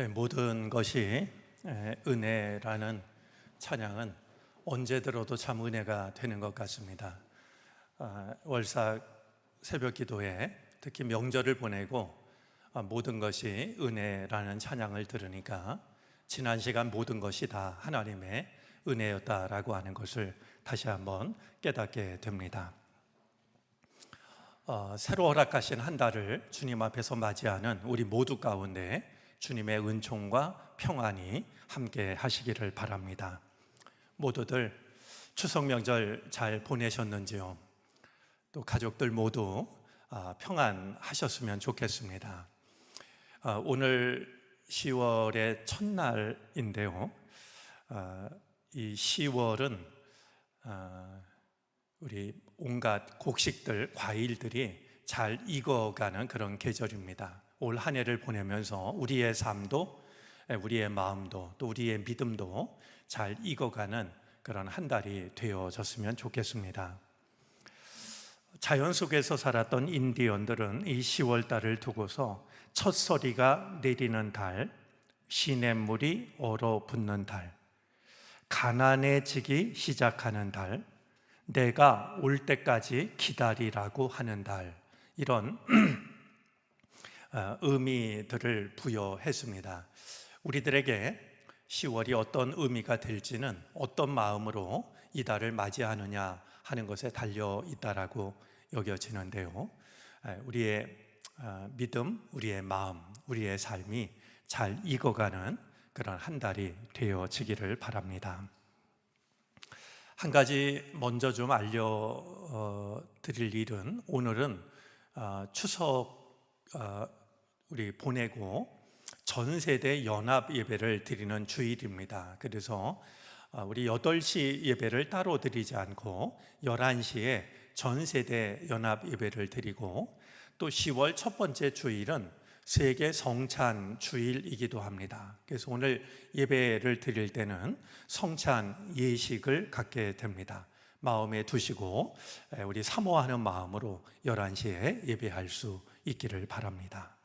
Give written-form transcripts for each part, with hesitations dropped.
모든 것이 은혜라는 찬양은 언제 들어도 참 은혜가 되는 것 같습니다. 월삭 새벽 기도에 특히 명절을 보내고 모든 것이 은혜라는 찬양을 들으니까 지난 시간 모든 것이 다 하나님의 은혜였다라고 하는 것을 다시 한번 깨닫게 됩니다. 새로 허락하신 한 달을 주님 앞에서 맞이하는 우리 모두 가운데 주님의 은총과 평안이 함께 하시기를 바랍니다. 모두들 추석 명절 잘 보내셨는지요? 또 가족들 모두 평안하셨으면 좋겠습니다. 오늘 10월의 첫날인데요. 이 10월은 우리 온갖 곡식들, 과일들이 잘 익어가는 그런 계절입니다. 올 한 해를 보내면서 우리의 삶도, 우리의 마음도, 또 우리의 믿음도 잘 익어가는 그런 한 달이 되어졌으면 좋겠습니다. 자연 속에서 살았던 인디언들은 이 10월 달을 두고서 첫서리가 내리는 달, 시냇물이 얼어붙는 달, 가난해지기 시작하는 달, 내가 올 때까지 기다리라고 하는 달, 이런 의미들을 부여했습니다. 우리들에게 10월이 어떤 의미가 될지는 어떤 마음으로 이 달을 맞이하느냐 하는 것에 달려 있다라고 여겨지는데요. 우리의 믿음, 우리의 마음, 우리의 삶이 잘 익어가는 그런 한 달이 되어지기를 바랍니다. 한 가지 먼저 좀 알려드릴 일은, 오늘은 추석 우리 보내고 전 세대 연합 예배를 드리는 주일입니다. 그래서 우리 8시 예배를 따로 드리지 않고 11시에 전 세대 연합 예배를 드리고, 또 10월 첫 번째 주일은 세계 성찬 주일이기도 합니다. 그래서 오늘 예배를 드릴 때는 성찬 예식을 갖게 됩니다. 마음에 두시고 우리 사모하는 마음으로 11시에 예배할 수 있기를 바랍니다.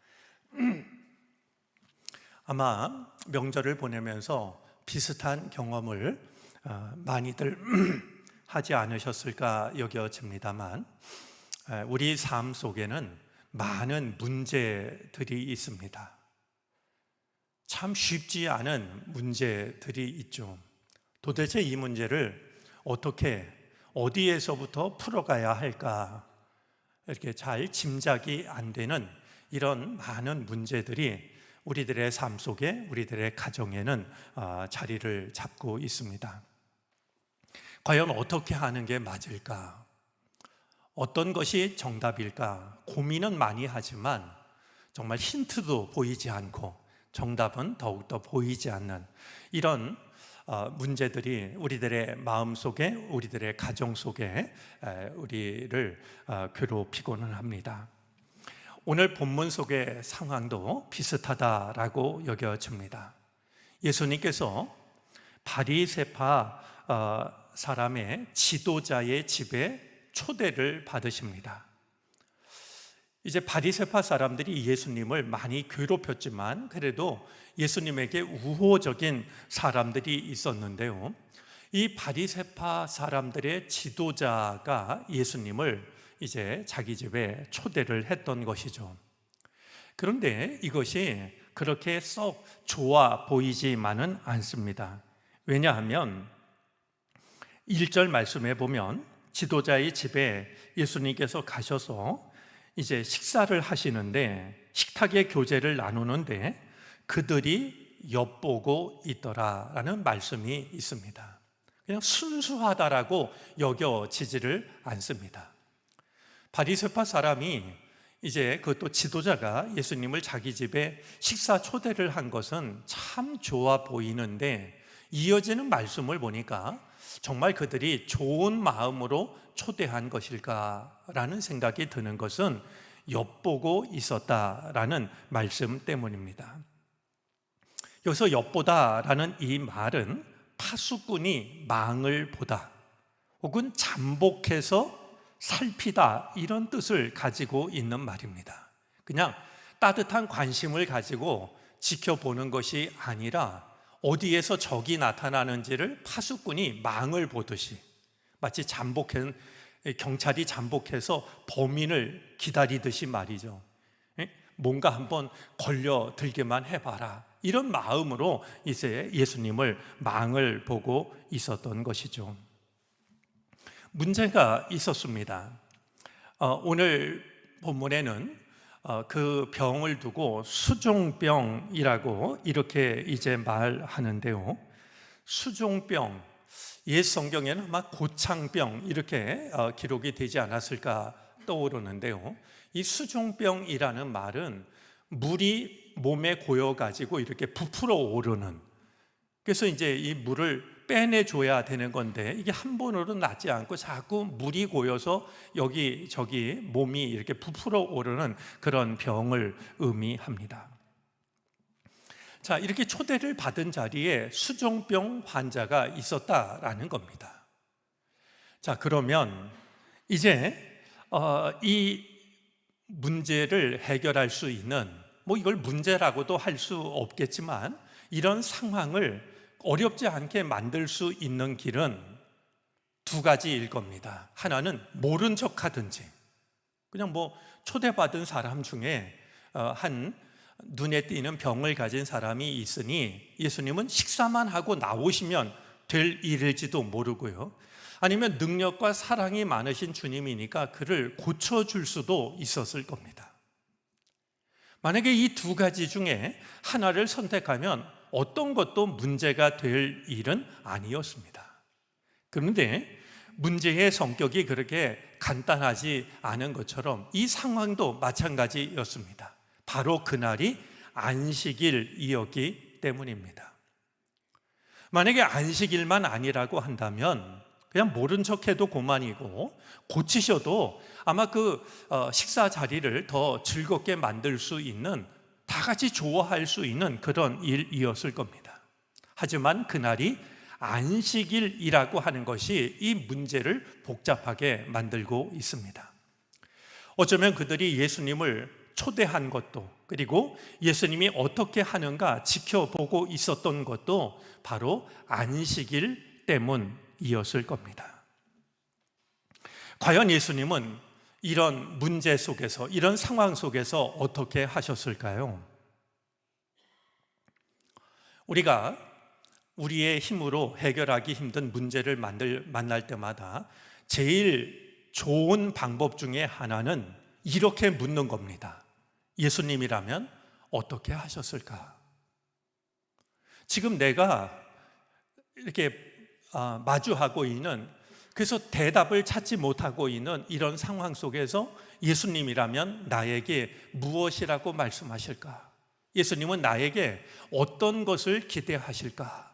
아마 명절을 보내면서 비슷한 경험을 많이들 하지 않으셨을까 여겨집니다만, 우리 삶 속에는 많은 문제들이 있습니다. 참 쉽지 않은 문제들이 있죠. 도대체 이 문제를 어떻게, 어디에서부터 풀어가야 할까, 이렇게 잘 짐작이 안 되는 이런 많은 문제들이 우리들의 삶 속에, 우리들의 가정에는 자리를 잡고 있습니다. 과연 어떻게 하는 게 맞을까? 어떤 것이 정답일까? 고민은 많이 하지만 정말 힌트도 보이지 않고 정답은 더욱더 보이지 않는 이런 문제들이 우리들의 마음 속에, 우리들의 가정 속에 우리를 괴롭히고는 합니다. 오늘 본문 속의 상황도 비슷하다라고 여겨집니다. 예수님께서 바리새파 사람의 지도자의 집에 초대를 받으십니다. 이제 바리새파 사람들이 예수님을 많이 괴롭혔지만 그래도 예수님에게 우호적인 사람들이 있었는데요, 이 바리새파 사람들의 지도자가 예수님을 이제 자기 집에 초대를 했던 것이죠. 그런데 이것이 그렇게 썩 좋아 보이지만은 않습니다. 왜냐하면 1절 말씀에 보면 지도자의 집에 예수님께서 가셔서 이제 식사를 하시는데, 식탁의 교제를 나누는데 그들이 엿보고 있더라라는 말씀이 있습니다. 그냥 순수하다라고 여겨지지를 않습니다. 바리새파 사람이 이제 그것도 지도자가 예수님을 자기 집에 식사 초대를 한 것은 참 좋아 보이는데, 이어지는 말씀을 보니까 정말 그들이 좋은 마음으로 초대한 것일까라는 생각이 드는 것은 엿보고 있었다라는 말씀 때문입니다. 여기서 엿보다라는 이 말은 파수꾼이 망을 보다 혹은 잠복해서 살피다, 이런 뜻을 가지고 있는 말입니다. 그냥 따뜻한 관심을 가지고 지켜보는 것이 아니라 어디에서 적이 나타나는지를 파수꾼이 망을 보듯이, 마치 경찰이 잠복해서 범인을 기다리듯이 말이죠. 뭔가 한번 걸려들게만 해봐라, 이런 마음으로 이제 예수님을 망을 보고 있었던 것이죠. 문제가 있었습니다. 오늘 본문에는 그 병을 두고 수종병이라고 이렇게 이제 말하는데요. 수종병, 옛 성경에는 아마 고창병 이렇게 기록이 되지 않았을까 떠오르는데요. 이 수종병이라는 말은 물이 몸에 고여가지고 이렇게 부풀어 오르는, 그래서 이제 이 물을 빼내줘야 되는 건데 이게 한 번으로 낫지 않고 자꾸 물이 고여서 여기저기 몸이 이렇게 부풀어 오르는 그런 병을 의미합니다. 자, 이렇게 초대를 받은 자리에 수종병 환자가 있었다라는 겁니다. 자, 그러면 이제 이 문제를 해결할 수 있는, 뭐 이걸 문제라고도 할 수 없겠지만 이런 상황을 어렵지 않게 만들 수 있는 길은 두 가지일 겁니다. 하나는 모른 척 하든지, 그냥 뭐 초대받은 사람 중에 한 눈에 띄는 병을 가진 사람이 있으니 예수님은 식사만 하고 나오시면 될 일일지도 모르고요, 아니면 능력과 사랑이 많으신 주님이니까 그를 고쳐줄 수도 있었을 겁니다. 만약에 이 두 가지 중에 하나를 선택하면 어떤 것도 문제가 될 일은 아니었습니다. 그런데 문제의 성격이 그렇게 간단하지 않은 것처럼 이 상황도 마찬가지였습니다. 바로 그날이 안식일이었기 때문입니다. 만약에 안식일만 아니라고 한다면 그냥 모른 척해도 그만이고, 고치셔도 아마 그 식사 자리를 더 즐겁게 만들 수 있는, 다 같이 좋아할 수 있는 그런 일이었을 겁니다. 하지만 그날이 안식일이라고 하는 것이 이 문제를 복잡하게 만들고 있습니다. 어쩌면 그들이 예수님을 초대한 것도, 그리고 예수님이 어떻게 하는가 지켜보고 있었던 것도 바로 안식일 때문이었을 겁니다. 과연 예수님은 이런 문제 속에서, 이런 상황 속에서 어떻게 하셨을까요? 우리가 우리의 힘으로 해결하기 힘든 문제를 만날 때마다 제일 좋은 방법 중에 하나는 이렇게 묻는 겁니다. 예수님이라면 어떻게 하셨을까? 지금 내가 이렇게 마주하고 있는, 그래서 대답을 찾지 못하고 있는 이런 상황 속에서 예수님이라면 나에게 무엇이라고 말씀하실까? 예수님은 나에게 어떤 것을 기대하실까?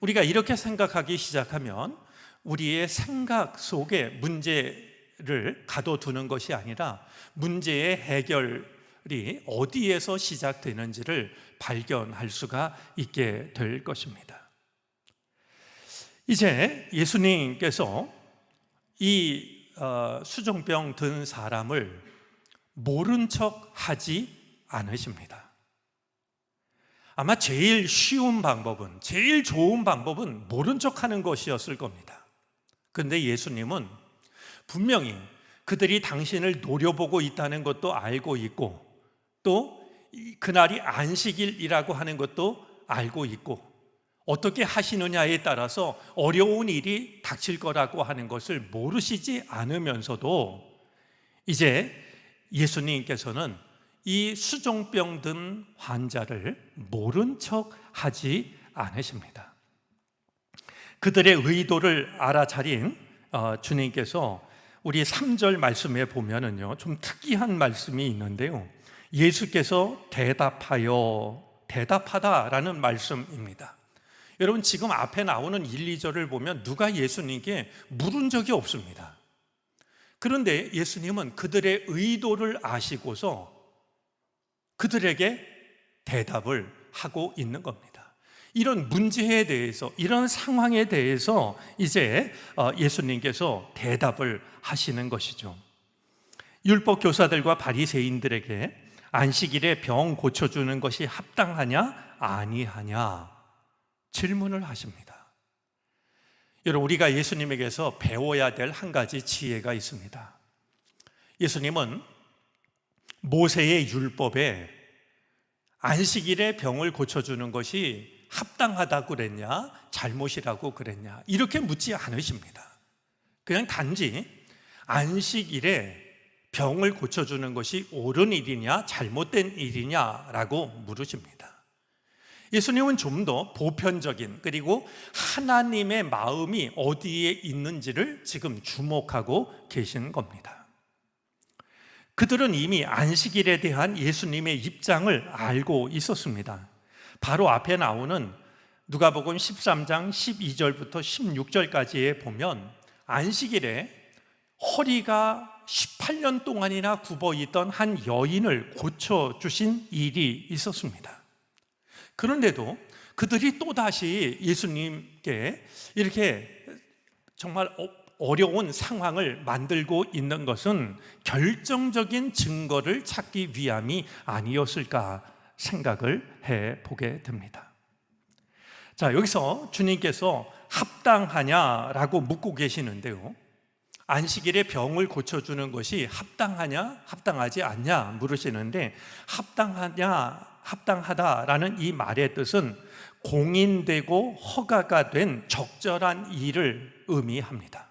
우리가 이렇게 생각하기 시작하면 우리의 생각 속에 문제를 가둬두는 것이 아니라 문제의 해결이 어디에서 시작되는지를 발견할 수가 있게 될 것입니다. 이제 예수님께서 이 수종병 든 사람을 모른 척 하지 않으십니다. 아마 제일 쉬운 방법은, 제일 좋은 방법은 모른 척 하는 것이었을 겁니다. 그런데 예수님은 분명히 그들이 당신을 노려보고 있다는 것도 알고 있고, 또 그날이 안식일이라고 하는 것도 알고 있고, 어떻게 하시느냐에 따라서 어려운 일이 닥칠 거라고 하는 것을 모르시지 않으면서도 이제 예수님께서는 이 수종병 든 환자를 모른 척 하지 않으십니다. 그들의 의도를 알아차린 주님께서 우리 3절 말씀에 보면은요, 좀 특이한 말씀이 있는데요, 예수께서 대답하다라는 말씀입니다. 여러분, 지금 앞에 나오는 1, 2절을 보면 누가 예수님께 물은 적이 없습니다. 그런데 예수님은 그들의 의도를 아시고서 그들에게 대답을 하고 있는 겁니다. 이런 문제에 대해서, 이런 상황에 대해서 이제 예수님께서 대답을 하시는 것이죠. 율법 교사들과 바리새인들에게 안식일에 병 고쳐주는 것이 합당하냐 아니하냐 질문을 하십니다. 여러분, 우리가 예수님에게서 배워야 될 한 가지 지혜가 있습니다. 예수님은 모세의 율법에 안식일에 병을 고쳐주는 것이 합당하다고 그랬냐 잘못이라고 그랬냐 이렇게 묻지 않으십니다. 그냥 단지 안식일에 병을 고쳐주는 것이 옳은 일이냐 잘못된 일이냐라고 물으십니다. 예수님은 좀 더 보편적인, 그리고 하나님의 마음이 어디에 있는지를 지금 주목하고 계신 겁니다. 그들은 이미 안식일에 대한 예수님의 입장을 알고 있었습니다. 바로 앞에 나오는 누가복음 13장 12절부터 16절까지에 보면 안식일에 허리가 18년 동안이나 굽어 있던 한 여인을 고쳐주신 일이 있었습니다. 그런데도 그들이 또다시 예수님께 이렇게 정말 어려운 상황을 만들고 있는 것은 결정적인 증거를 찾기 위함이 아니었을까 생각을 해보게 됩니다. 자, 여기서 주님께서 합당하냐라고 묻고 계시는데요, 안식일에 병을 고쳐주는 것이 합당하냐 합당하지 않냐 물으시는데, 합당하냐 합당하다라는 이 말의 뜻은 공인되고 허가가 된 적절한 일을 의미합니다.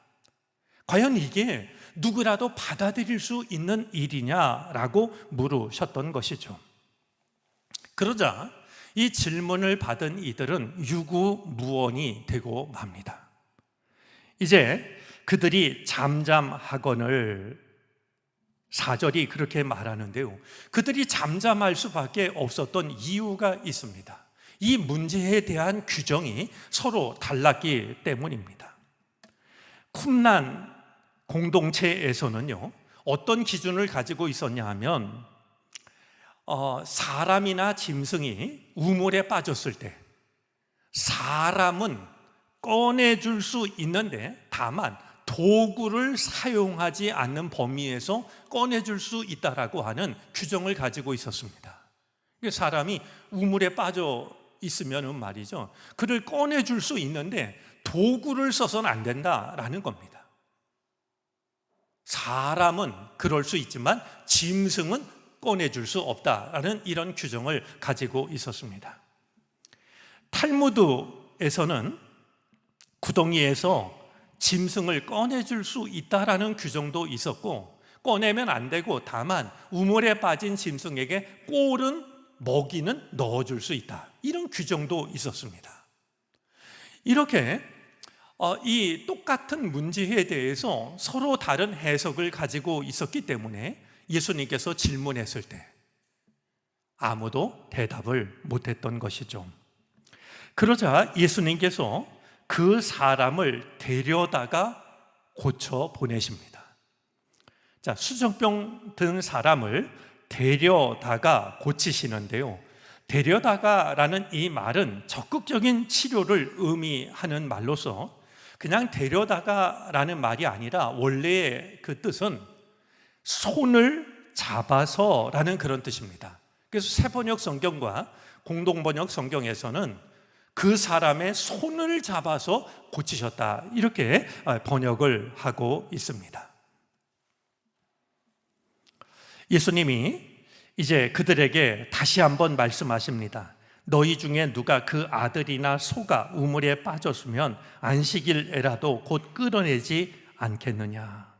과연 이게 누구라도 받아들일 수 있는 일이냐라고 물으셨던 것이죠. 그러자 이 질문을 받은 이들은 유구무원이 되고 맙니다. 이제 그들이 잠잠하거늘, 4절이 그렇게 말하는데요, 그들이 잠잠할 수밖에 없었던 이유가 있습니다. 이 문제에 대한 규정이 서로 달랐기 때문입니다. 쿰란 공동체에서는요, 어떤 기준을 가지고 있었냐 하면 사람이나 짐승이 우물에 빠졌을 때 사람은 꺼내줄 수 있는데 다만 도구를 사용하지 않는 범위에서 꺼내줄 수 있다라고 하는 규정을 가지고 있었습니다. 사람이 우물에 빠져 있으면 말이죠, 그를 꺼내줄 수 있는데 도구를 써서는 안 된다라는 겁니다. 사람은 그럴 수 있지만 짐승은 꺼내줄 수 없다라는 이런 규정을 가지고 있었습니다. 탈무드에서는 구덩이에서 짐승을 꺼내줄 수 있다라는 규정도 있었고, 꺼내면 안 되고 다만 우물에 빠진 짐승에게 꼴은 먹이는 넣어줄 수 있다, 이런 규정도 있었습니다. 이렇게 이 똑같은 문제에 대해서 서로 다른 해석을 가지고 있었기 때문에 예수님께서 질문했을 때 아무도 대답을 못했던 것이죠. 그러자 예수님께서 그 사람을 데려다가 고쳐 보내십니다. 자, 수정병 든 사람을 데려다가 고치시는데요, 데려다가라는 이 말은 적극적인 치료를 의미하는 말로서 그냥 데려다가라는 말이 아니라 원래의 그 뜻은 손을 잡아서라는 그런 뜻입니다. 그래서 새번역 성경과 공동번역 성경에서는 그 사람의 손을 잡아서 고치셨다, 이렇게 번역을 하고 있습니다. 예수님이 이제 그들에게 다시 한번 말씀하십니다. 너희 중에 누가 그 아들이나 소가 우물에 빠졌으면 안식일에라도 곧 끌어내지 않겠느냐.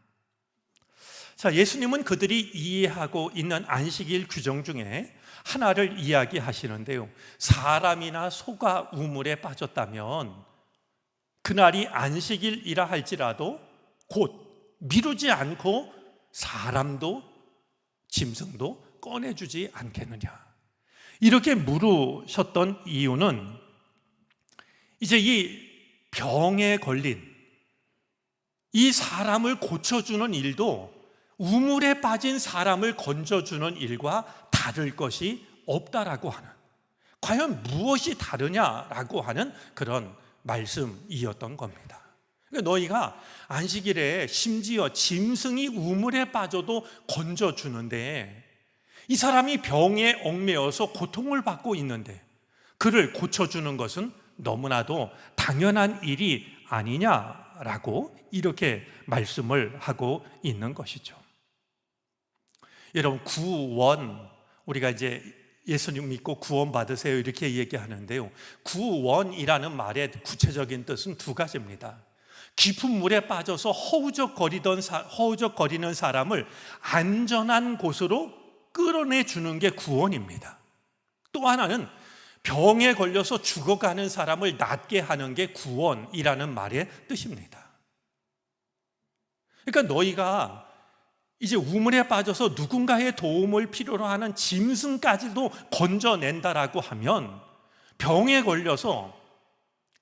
자, 예수님은 그들이 이해하고 있는 안식일 규정 중에 하나를 이야기하시는데요, 사람이나 소가 우물에 빠졌다면 그날이 안식일이라 할지라도 곧 미루지 않고 사람도 짐승도 꺼내주지 않겠느냐, 이렇게 물으셨던 이유는 이제 이 병에 걸린 이 사람을 고쳐주는 일도 우물에 빠진 사람을 건져주는 일과 다를 것이 없다라고 하는, 과연 무엇이 다르냐라고 하는 그런 말씀이었던 겁니다. 그러니까 너희가 안식일에 심지어 짐승이 우물에 빠져도 건져주는데 이 사람이 병에 얽매여서 고통을 받고 있는데 그를 고쳐주는 것은 너무나도 당연한 일이 아니냐라고 이렇게 말씀을 하고 있는 것이죠. 여러분, 구원, 우리가 이제 예수님 믿고 구원 받으세요 이렇게 얘기하는데요, 구원이라는 말의 구체적인 뜻은 두 가지입니다. 깊은 물에 빠져서 허우적거리는 사람을 안전한 곳으로 끌어내 주는 게 구원입니다. 또 하나는 병에 걸려서 죽어가는 사람을 낫게 하는 게 구원이라는 말의 뜻입니다. 그러니까 너희가 이제 우물에 빠져서 누군가의 도움을 필요로 하는 짐승까지도 건져낸다라고 하면 병에 걸려서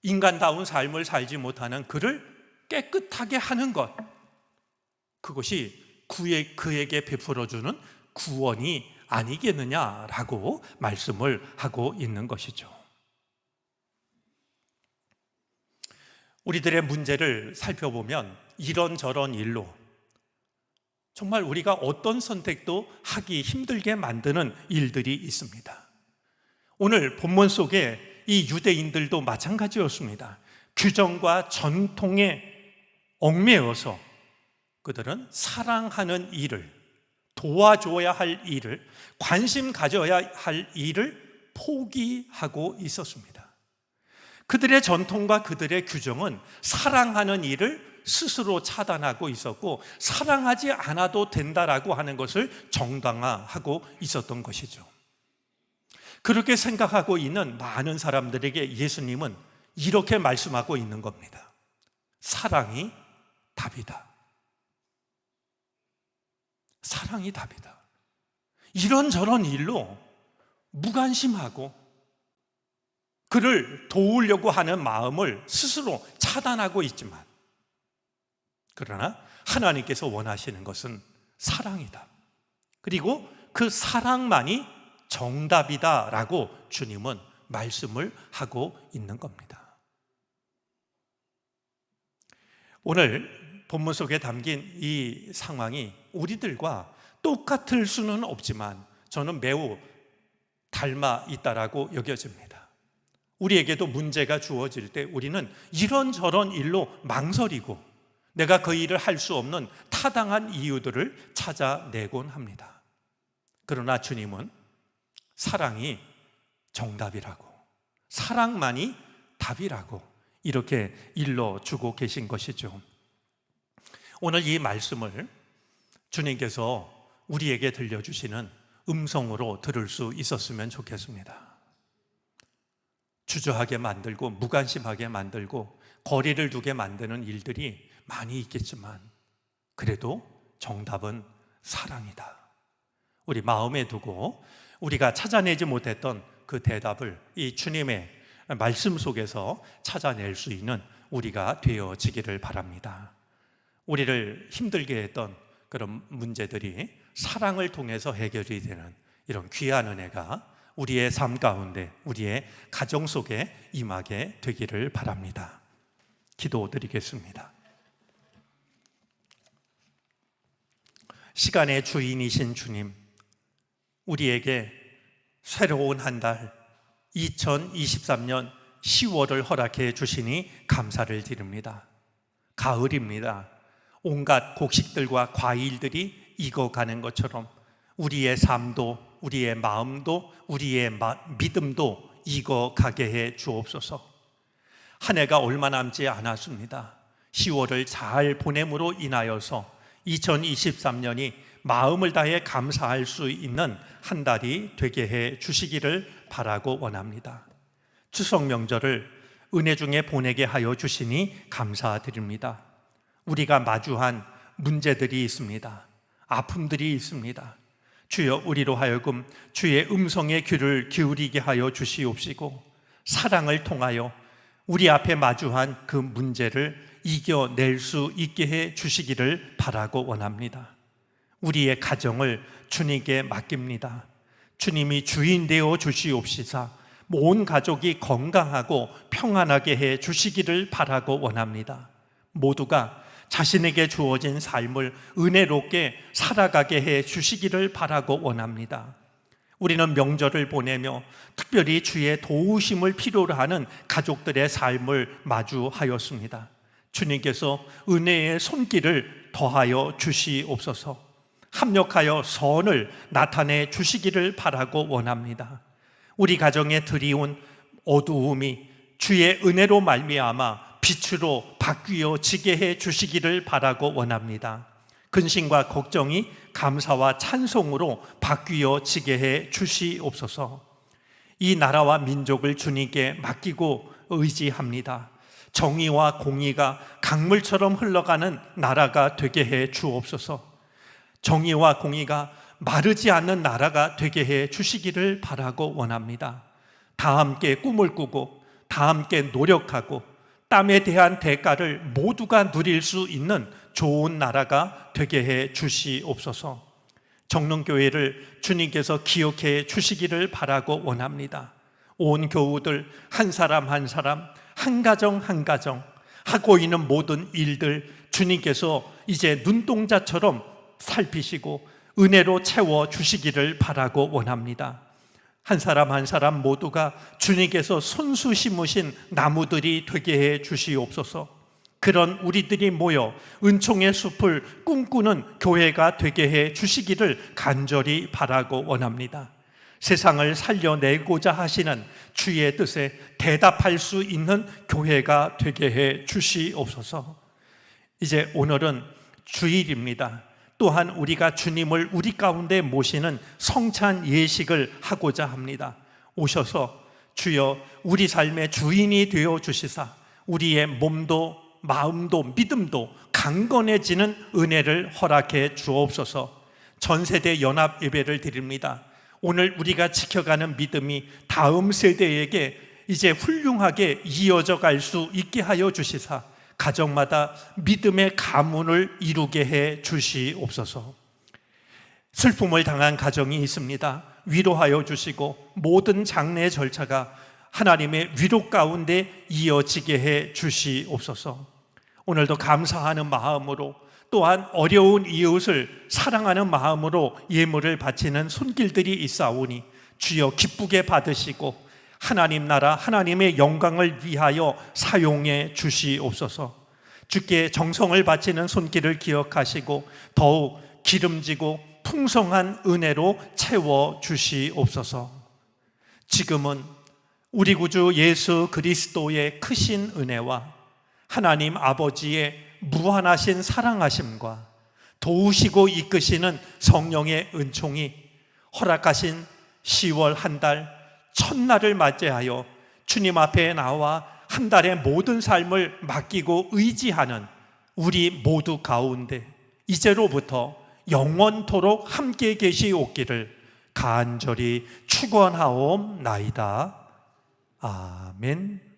인간다운 삶을 살지 못하는 그를 깨끗하게 하는 것, 그것이 그에게 베풀어주는 구원이 아니겠느냐라고 말씀을 하고 있는 것이죠. 우리들의 문제를 살펴보면 이런저런 일로 정말 우리가 어떤 선택도 하기 힘들게 만드는 일들이 있습니다. 오늘 본문 속에 이 유대인들도 마찬가지였습니다. 규정과 전통에 얽매여서 그들은 사랑하는 일을, 도와줘야 할 일을, 관심 가져야 할 일을 포기하고 있었습니다. 그들의 전통과 그들의 규정은 사랑하는 일을 스스로 차단하고 있었고, 사랑하지 않아도 된다라고 하는 것을 정당화하고 있었던 것이죠. 그렇게 생각하고 있는 많은 사람들에게 예수님은 이렇게 말씀하고 있는 겁니다. 사랑이 답이다. 사랑이 답이다. 이런저런 일로 무관심하고 그를 도우려고 하는 마음을 스스로 차단하고 있지만, 그러나 하나님께서 원하시는 것은 사랑이다. 그리고 그 사랑만이 정답이다라고 주님은 말씀을 하고 있는 겁니다. 오늘 본문 속에 담긴 이 상황이 우리들과 똑같을 수는 없지만 저는 매우 닮아 있다라고 여겨집니다. 우리에게도 문제가 주어질 때 우리는 이런저런 일로 망설이고 내가 그 일을 할 수 없는 타당한 이유들을 찾아내곤 합니다. 그러나 주님은 사랑이 정답이라고, 사랑만이 답이라고 이렇게 일러주고 계신 것이죠. 오늘 이 말씀을 주님께서 우리에게 들려주시는 음성으로 들을 수 있었으면 좋겠습니다. 주저하게 만들고 무관심하게 만들고 거리를 두게 만드는 일들이 많이 있겠지만 그래도 정답은 사랑이다. 우리 마음에 두고 우리가 찾아내지 못했던 그 대답을 이 주님의 말씀 속에서 찾아낼 수 있는 우리가 되어지기를 바랍니다. 우리를 힘들게 했던 그런 문제들이 사랑을 통해서 해결이 되는 이런 귀한 은혜가 우리의 삶 가운데, 우리의 가정 속에 임하게 되기를 바랍니다. 기도드리겠습니다. 시간의 주인이신 주님, 우리에게 새로운 한 달 2023년 10월을 허락해 주시니 감사를 드립니다. 가을입니다. 온갖 곡식들과 과일들이 익어가는 것처럼 우리의 삶도, 우리의 마음도, 우리의 믿음도 익어가게 해 주옵소서. 한 해가 얼마 남지 않았습니다. 10월을 잘 보냄으로 인하여서 2023년이 마음을 다해 감사할 수 있는 한 달이 되게 해 주시기를 바라고 원합니다. 추석 명절을 은혜 중에 보내게 하여 주시니 감사드립니다. 우리가 마주한 문제들이 있습니다. 아픔들이 있습니다. 주여, 우리로 하여금 주의 음성에 귀를 기울이게 하여 주시옵시고 사랑을 통하여 우리 앞에 마주한 그 문제를 이겨낼 수 있게 해 주시기를 바라고 원합니다. 우리의 가정을 주님께 맡깁니다. 주님이 주인 되어 주시옵시사 온 가족이 건강하고 평안하게 해 주시기를 바라고 원합니다. 모두가 자신에게 주어진 삶을 은혜롭게 살아가게 해 주시기를 바라고 원합니다. 우리는 명절을 보내며 특별히 주의 도우심을 필요로 하는 가족들의 삶을 마주하였습니다. 주님께서 은혜의 손길을 더하여 주시옵소서. 합력하여 선을 나타내 주시기를 바라고 원합니다. 우리 가정에 드리운 어두움이 주의 은혜로 말미암아 빛으로 바뀌어지게 해 주시기를 바라고 원합니다. 근심과 걱정이 감사와 찬송으로 바뀌어지게 해 주시옵소서. 이 나라와 민족을 주님께 맡기고 의지합니다. 정의와 공의가 강물처럼 흘러가는 나라가 되게 해 주옵소서. 정의와 공의가 마르지 않는 나라가 되게 해 주시기를 바라고 원합니다. 다 함께 꿈을 꾸고 다 함께 노력하고 땀에 대한 대가를 모두가 누릴 수 있는 좋은 나라가 되게 해 주시옵소서. 정릉교회를 주님께서 기억해 주시기를 바라고 원합니다. 온 교우들 한 사람 한 사람, 한 가정 한 가정 하고 있는 모든 일들 주님께서 이제 눈동자처럼 살피시고 은혜로 채워 주시기를 바라고 원합니다. 한 사람 한 사람 모두가 주님께서 손수 심으신 나무들이 되게 해 주시옵소서. 그런 우리들이 모여 은총의 숲을 꿈꾸는 교회가 되게 해 주시기를 간절히 바라고 원합니다. 세상을 살려내고자 하시는 주의 뜻에 대답할 수 있는 교회가 되게 해 주시옵소서. 이제 오늘은 주일입니다. 또한 우리가 주님을 우리 가운데 모시는 성찬 예식을 하고자 합니다. 오셔서 주여 우리 삶의 주인이 되어 주시사 우리의 몸도 마음도 믿음도 강건해지는 은혜를 허락해 주옵소서. 전세대 연합 예배를 드립니다. 오늘 우리가 지켜가는 믿음이 다음 세대에게 이제 훌륭하게 이어져 갈 수 있게 하여 주시사 가정마다 믿음의 가문을 이루게 해 주시옵소서. 슬픔을 당한 가정이 있습니다. 위로하여 주시고 모든 장례 절차가 하나님의 위로 가운데 이어지게 해 주시옵소서. 오늘도 감사하는 마음으로 또한 어려운 이웃을 사랑하는 마음으로 예물을 바치는 손길들이 있사오니 주여 기쁘게 받으시고 하나님 나라 하나님의 영광을 위하여 사용해 주시옵소서. 주께 정성을 바치는 손길을 기억하시고 더욱 기름지고 풍성한 은혜로 채워 주시옵소서. 지금은 우리 구주 예수 그리스도의 크신 은혜와 하나님 아버지의 무한하신 사랑하심과 도우시고 이끄시는 성령의 은총이 허락하신 10월 한 달 첫날을 맞이하여 주님 앞에 나와 한 달의 모든 삶을 맡기고 의지하는 우리 모두 가운데 이제로부터 영원토록 함께 계시옵기를 간절히 축원하옵나이다. 아멘.